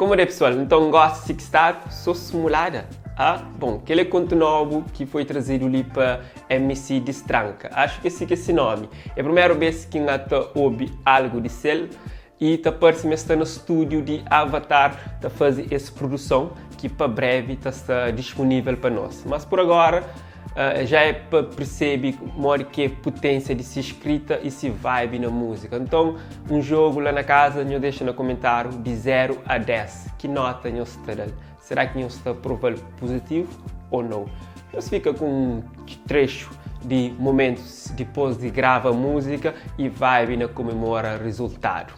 como é pessoal? Então gosta de estar sou simulada. Bom, aquele é conto novo que foi trazido ali para MC Distranca. Acho que esse nome. É a primeira vez que eu ouvi algo de selo e parece que está no estúdio de Avatar a fazer essa produção que para breve está disponível para nós. Mas por agora já é para perceber que é potência de se escrita e se vibe na música. Então, um jogo lá na casa, eu deixo no comentário de 0 a 10. Que nota eu está dando? Será que eu está provando positivo ou não? Nós fica com um trecho de momentos depois de gravar música e vibe na comemora resultado.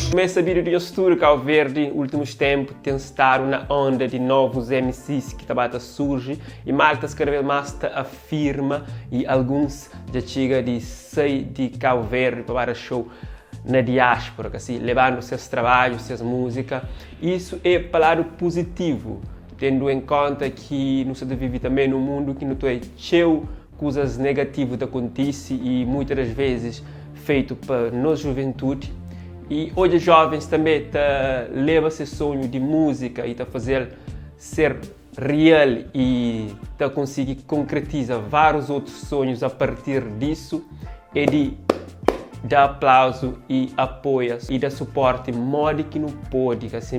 Começa a vir de Ostura, Cabo Verde, últimos tempos, tem estado na onda de novos MCs que a surge e Malta cada vez mais afirma e alguns já chegam de sair de Cabo Verde para o show na diáspora, assim, levando seus trabalhos, suas músicas. Isso é para o positivo, tendo em conta que nós vivemos também num mundo que não é cheio de coisas negativas que acontecem e muitas das vezes feito para nossa juventude. E hoje os jovens também levam esse sonho de música e fazer ser real e conseguir concretizar vários outros sonhos a partir disso e de dar aplauso e apoio e dar suporte modo que não pode, assim,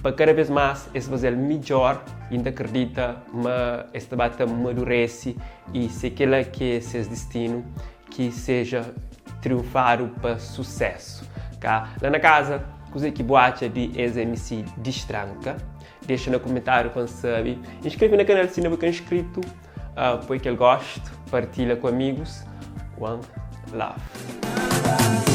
para cada vez mais esse fazer melhor, ainda acredita, mas esta bata amadurece e se aquele que é seu destino, que seja triunfar para sucesso. Cá. Lá na casa, coisa que boate de ex-MC Distranca, deixa no comentário quando sabe, inscreve no canal se não é inscrito, porque ele gosta, partilha com amigos. One love.